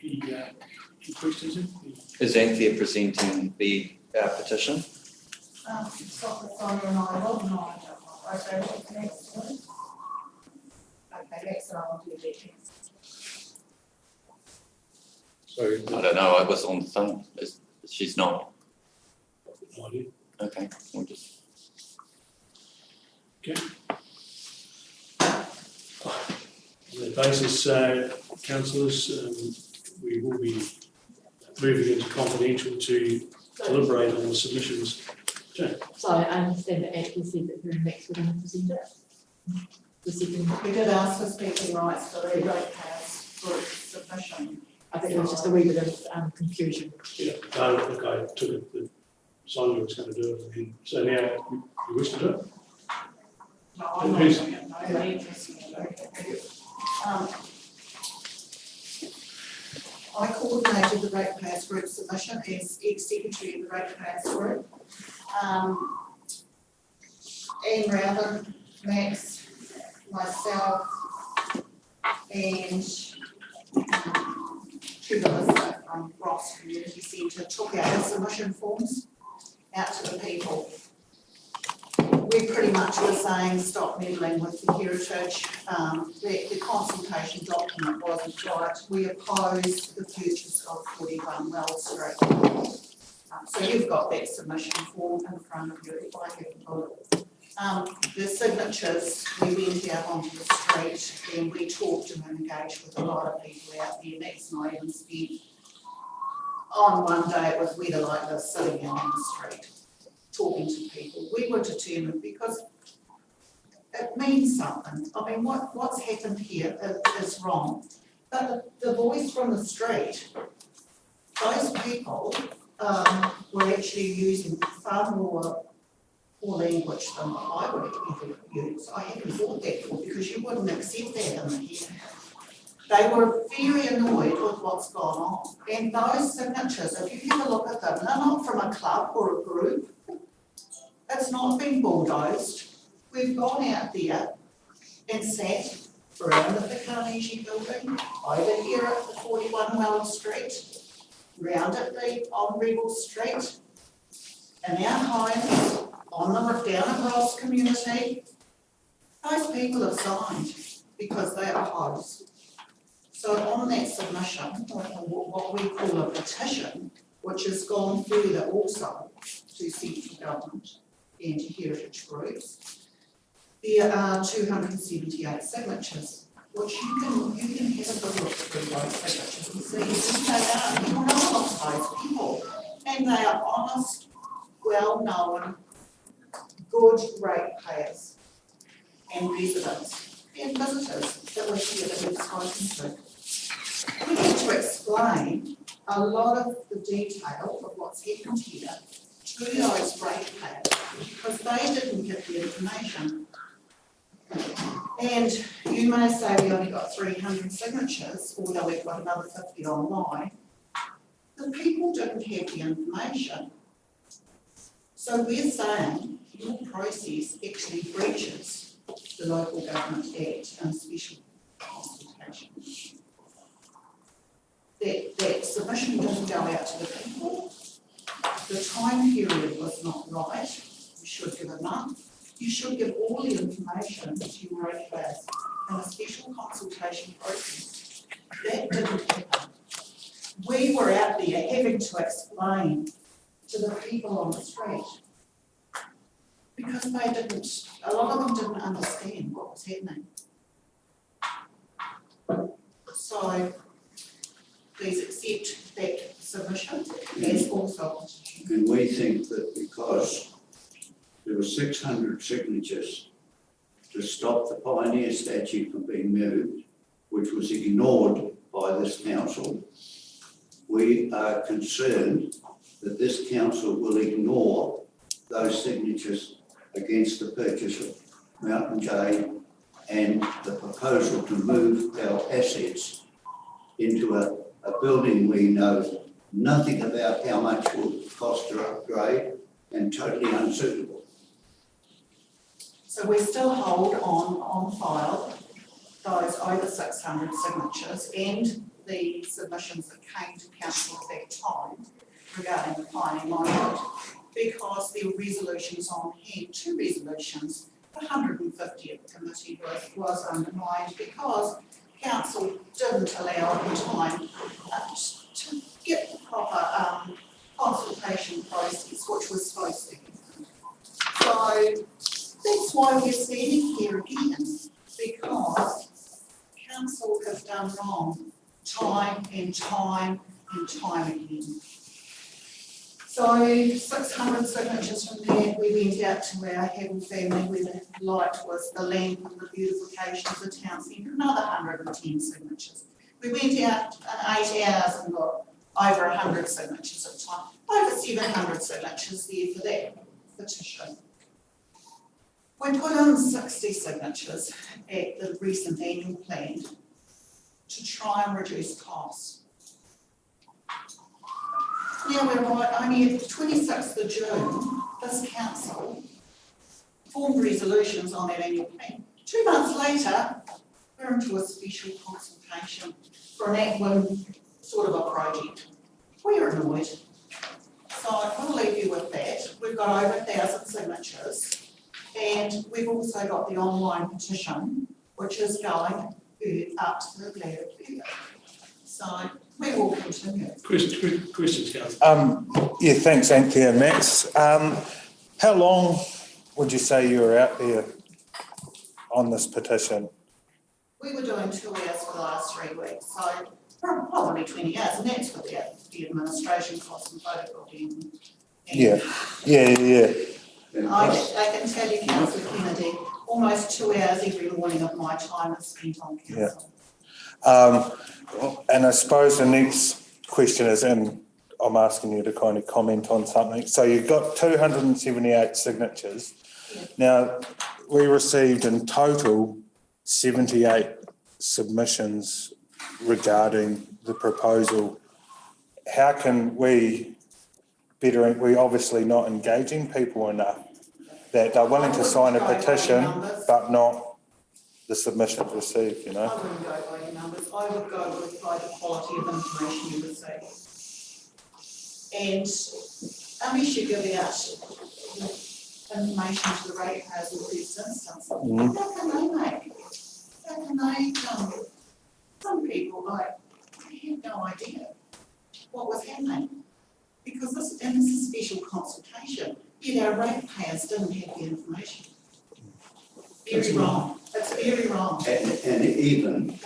any questions?
Is Anthea presenting the petition?
Sonia and I will. No, I don't know. Okay, what's the next one? Okay, next one I'll do that.
So
I don't know, I was on the phone. She's not.
No idea.
Okay, we'll just.
Okay. On that basis, councillors, we will be moving into confidential to deliberate on the submissions. Jane?
So I understand that Ashley said that her and Max were going to present it. The second,
We did ask for speaking rights for the ratepayers group submission.
I think there was just a wee bit of confusion.
Yeah, look, I took it that Sonia was going to do it, and so now you wish to do it?
No, I'm not
Who's-
doing it, no, they're interested in it. I coordinated the ratepayers group submission as ex-secretary of the ratepayers group. Ian Rowden, Max, myself, and Melissa from Ross Community Centre took our submission forms out to the people. We pretty much were saying stop meddling with the heritage, the consultation document wasn't right. We opposed the purchase of 41 Wells Street. So you've got that submission form in front of you if I haven't got it. The signatures, we went out onto the street and we talked and engaged with a lot of people out there. Max and I even spent on one day it was weather like this, sitting out on the street, talking to people. We were determined because it means something. I mean, what's happened here is wrong. But the voice from the street, those people were actually using far more language than I would ever use. I hadn't thought that before because you wouldn't accept that in the here. They were very annoyed with what's gone on. And those signatures, if you have a look at them, they're not from a club or a group. It's not been bulldozed. We've gone out there and sat around at the Carnegie building, over here at the 41 Wells Street, round at on Rebel Street, in our homes, down at Ross Community. Those people have signed because they are hosts. So on that submission, what we call a petition, which has gone further also to central government and to heritage groups, there are 278 signatures, which you can have a good look through those signatures and see who they are. You know lots of those people, and they are honest, well-known, good ratepayers and residents and visitors that we're here that we've spoken to. We need to explain a lot of the detail of what's happened here to those ratepayers because they didn't get the information. And you may say we only got 300 signatures, although we've got another 50 online. The people didn't have the information. So we're saying your process actually breaches the Local Government Act and special consultation. That submission didn't go out to the people. The time period was not right. You should give enough. You should give all the information to your ratepayers in a special consultation process. That didn't happen. We were out there having to explain to the people on the street because they didn't, a lot of them didn't understand what was happening. So please accept that submission as also.
And we think that because there were 600 signatures to stop the Pioneer statue from being moved, which was ignored by this council, we are concerned that this council will ignore those signatures against the purchase of Mountain J and the proposal to move our assets into a building we know nothing about how much will cost to upgrade and totally unsuitable.
So we still hold on file those over 600 signatures and the submissions that came to council at that time regarding the Pioneer Monument, because there were resolutions on hand, 2 resolutions. The 150th committee was undermined because council didn't allow the time to get the proper consultation process, which was supposed to be. So that's why we're standing here again, because council have done wrong time and time and time again. So 600 signatures from there, we went out to our Havel family where the light was the lamp and the beautification of the town centre, another 110 signatures. We went out in 8 hours and got over 100 signatures at a time, over 700 signatures there for that petition. We put in 60 signatures at the recent annual plan to try and reduce costs. Now we're right, only at the 26th of June, this council formed resolutions on that annual plan. 2 months later, we're into a special consultation for an admin sort of a project. We're annoyed. So I'll leave you with that. We've got over 1,000 signatures, and we've also got the online petition, which is going up to the bladder period. So we will continue.
Questions, Councillor?
Yeah, thanks, Anthea and Max. How long would you say you were out there on this petition?
We were doing 2 hours for the last 3 weeks, so probably 20 hours, and that's without the administration costs and photocopying.
Yeah.
I can tell you, Councillor Kennedy, almost 2 hours every morning of my time is spent on council.
And I suppose the next question is, and I'm asking you to kind of comment on something. So you've got 278 signatures.
Yeah.
Now, we received in total 78 submissions regarding the proposal. How can we better, we're obviously not engaging people enough that they're willing to sign a petition, but not the submissions received, you know?
I wouldn't go by your numbers. I would go by the quality of information you receive. And unless you give out information to the ratepayers in the first instance, how can they make it? How can they some people they had no idea what was happening. Because this is a special consultation, yet our ratepayers didn't have the information. Very wrong. It's very wrong.
And even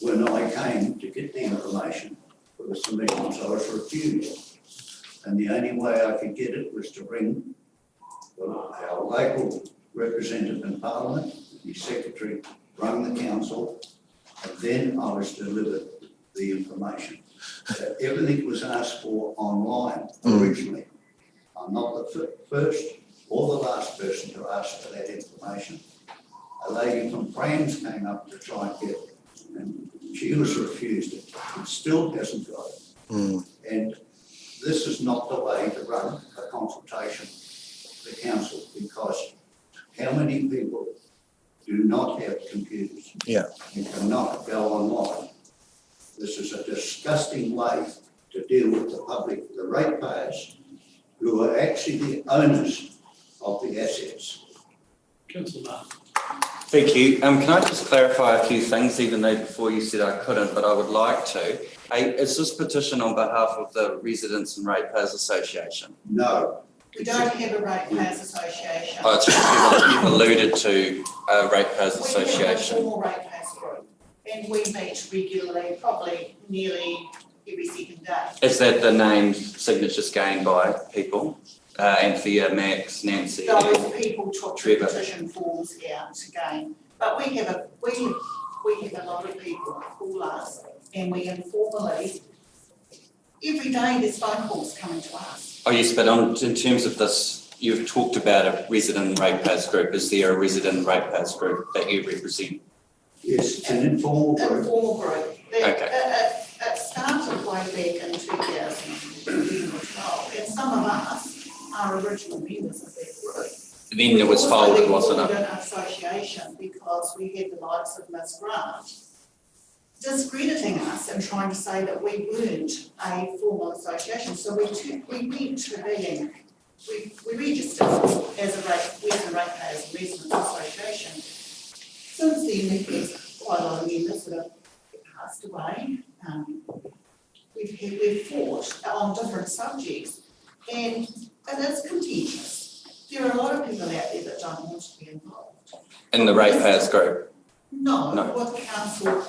when I came to get the information for the submissions, I was refused. And the only way I could get it was to ring our local representative in Parliament, the secretary, rang the council, and then I was delivered the information. Everything was asked for online originally. I'm not the first or the last person to ask for that information. A lady from France came up to try and get it, and she was refused it. It still hasn't got it. And this is not the way to run a consultation for the council, because how many people do not have computers?
Yeah.
You cannot go online. This is a disgusting way to deal with the public, the ratepayers, who are actually the owners of the assets.
Councillor Martin.
Thank you. Can I just clarify a few things, even though before you said I couldn't, but I would like to. Is this petition on behalf of the Residents and Ratepayers Association?
No.
We don't have a ratepayers association.
Oh, it's just you've alluded to a Ratepayers
We have a
Association.
formal ratepayers group. And we meet regularly, probably nearly every second day.
Is that the named signatures gained by people? Anthea, Max, Nancy?
Those people took the
Trevor.
petition forms out again. But we have a lot of people call us and we informally, every day there's phone calls coming to us.
Oh yes, but in terms of this, you've talked about a resident ratepayers group. Is there a resident ratepayers group that you represent?
Yes, it's an informal group.
Informal group.
Okay.
It started way back in 2011 or 12, and some of us are original members of that group.
Then it was folded, wasn't it?
We also an association because we had the likes of Ms. Grant discrediting us and trying to say that we weren't a formal association. So we went to being, we registered as a ratepayers residents association. Since then, we've had quite a lot of members that have passed away. We've fought on different subjects, and it is contentious. There are a lot of people out there that don't want to be involved.
In the ratepayers group?
No,
No.
with council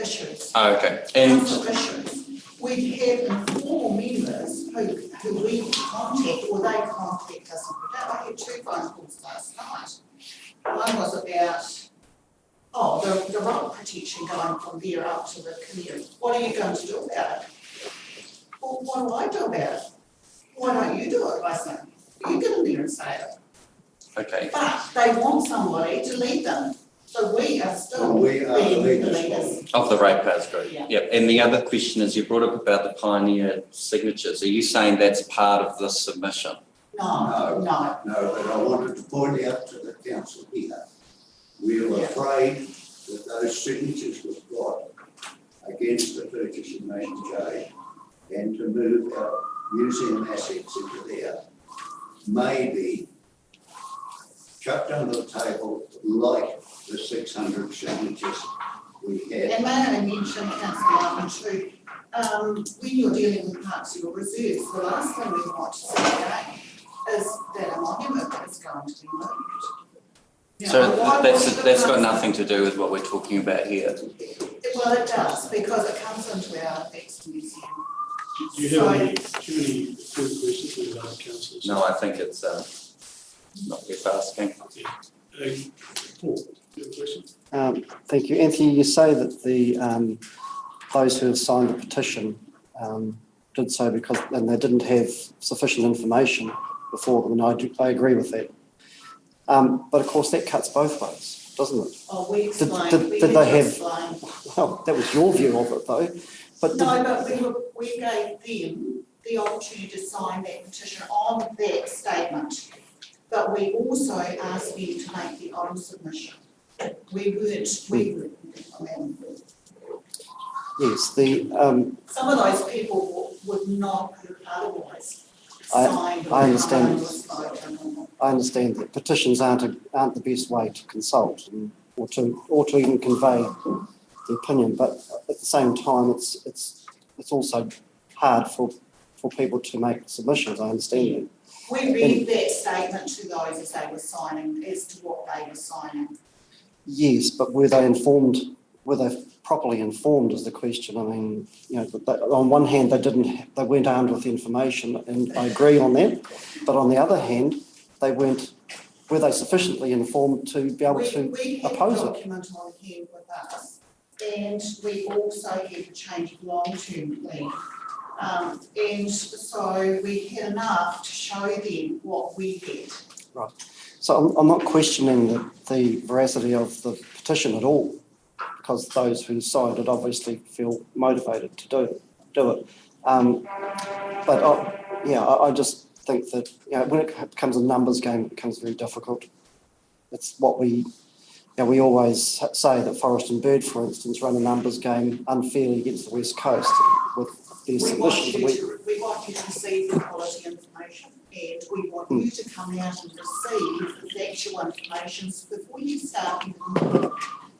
issues.
Oh, okay. And
Council issues. We have informal members who we contact or they contact us every day. I had 2 phone calls last night. One was about, the rock protection going from there up to the canary. What are you going to do about it? Well, what do I do about it? Why don't you do it? I say, you get in there and say it.
okay.
But they want somebody to lead them. So we are still
We are
being the
leaders.
leaders.
Of the ratepayers group?
Yeah.
Yep. And the other question is, you brought up about the pioneer signatures. Are you saying that's part of this submission?
No.
No, but I wanted to point out to the council here, we are afraid that those signatures we've got against the purchase of Nation J and to move our museum assets into there may be chucked under the table like the 600 signatures we had.
And may I mention, Councillor Martin, too, when you're dealing with parks or reserves, the last thing we want to see again is that a monument is going to be moved.
So that's got nothing to do with what we're talking about here.
Well, it does, because it comes into our ex-museum.
Do you have any further questions for the other councillors?
No, I think it's not worth asking.
Paul, you have a question?
Thank you. Anthony, you say that those who have signed the petition did so because they didn't have sufficient information before them, and I agree with that. But of course that cuts both ways, doesn't it?
Oh, we explained.
Did they have? Well, that was your view of it, though. But
we gave them the opportunity to sign that petition on that statement, but we also asked them to make their own submission. We weren't.
Yes,
Some of those people would not have otherwise
I
signed.
understand.
Or
I understand that petitions aren't the best way to consult or to even convey the opinion, but at the same time, it's also hard for people to make submissions. I understand that.
we read that statement to those as they were signing, as to what they were signing.
Yes, but were they informed? Were they properly informed? Is the question. I mean, on one hand, they weren't armed with information, and I agree on that. But on the other hand, were they sufficiently informed to be able to oppose it?
We have a document on hand with us, and we also have a change of long-term plan. And so we had enough to show them what we had.
Right. So I'm not questioning the veracity of the petition at all, because those who signed it obviously feel motivated to do it. But I just think that when it becomes a numbers game, it becomes very difficult. It's what we always say that Forest and Bird, for instance, run a numbers game unfairly against the West Coast with their submissions.
We want you to receive the quality information, and we want you to come out and receive the factual information. So before you start,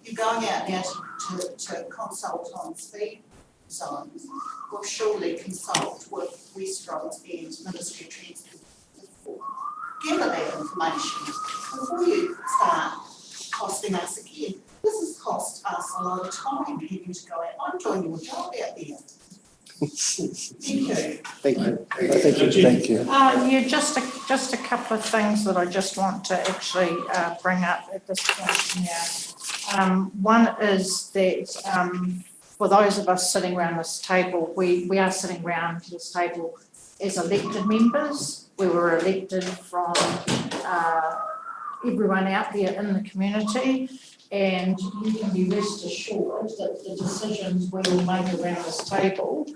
you're going out now to consult on speed zones. We'll surely consult with Westroads and Ministry of Transport before. Gather that information before you start costing us again. This has cost us a lot of time having to go out. I'm doing your job out there. Thank you.
Thank you. Thank you.
Yeah, just a couple of things that I just want to actually bring up at this point now. One is that for those of us sitting around this table, we are sitting around this table as elected members. We were elected from everyone out there in the community, and you can be rest assured that the decisions we will make around this table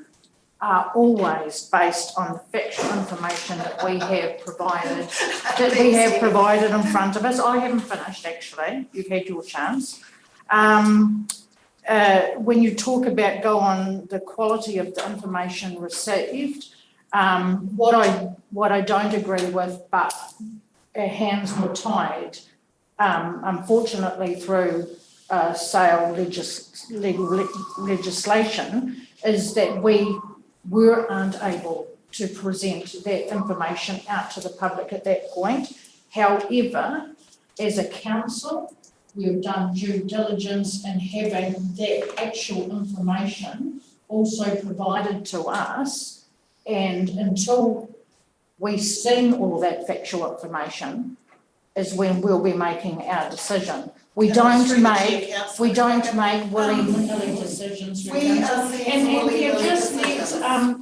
are always based on the factual information that we have provided in front of us. I haven't finished, actually. You've had your chance. When you talk about go on the quality of the information received, what I don't agree with, but our hands were tied, unfortunately through sale legislation, is that we were unable to present that information out to the public at that point. However, as a council, we have done due diligence in having that actual information also provided to us, and until we've seen all that factual information is when we'll be making our decision. We don't make willy-nilly decisions.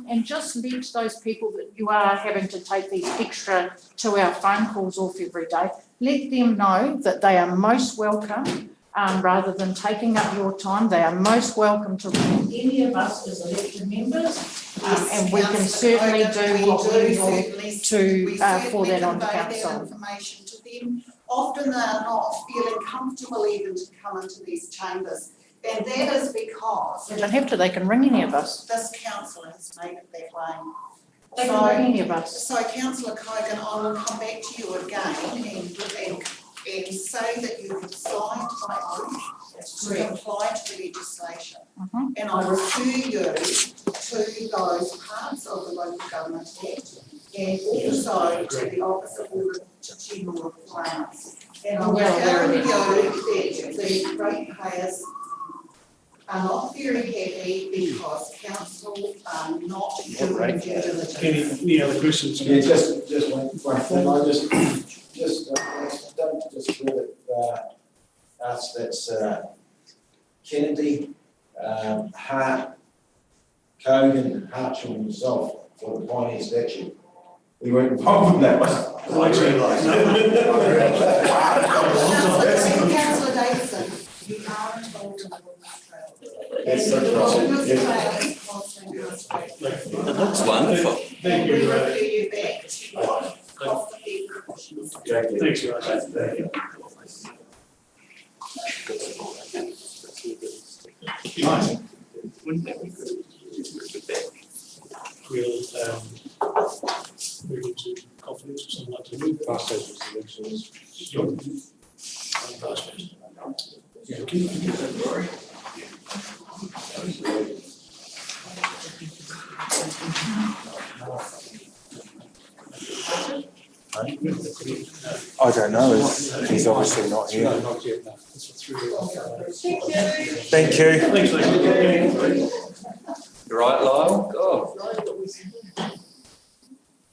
And just let those people that you are having to take these extra 2-hour phone calls off every day, let them know that they are most welcome, rather than taking up your time, they are most welcome to ring any of us as elected members, and we can certainly do what we need to for that on council.
Often they are not feeling comfortable even to come into these chambers, and that is because
They don't have to, they can ring any of us.
this council has made it that way.
They can ring any of us.
So Councillor Cogan, I will come back to you again and say that you have signed my oath to comply to the legislation. And I refer you to those parts of the Local Government Act and also to the Office of Auditor General of Wales. And I will tell you that the ratepayers are not very happy because council are not doing due diligence.
Any other questions?
Yeah, just one thing, I just don't disagree with us, that's Kennedy, Hart, Cogan, Hartshall and myself for the Pioneer statue. We weren't involved in that one.
Councillor Davidson, you are involved in the Wilderness Trail.
That's
And the Wilderness
yes.
Trail is costing us.
It looks wonderful.
And we refer you back to cost effectiveness.
Thanks, guys.
Nice.
We'll move into confidence or something like to move.
Pass those resolutions.
Sure. Pass first. Yeah, okay.
I don't know, he's obviously not here.
No, not yet, no.
Thank you.
Thanks, Lee.
You right, Lyle? Oh.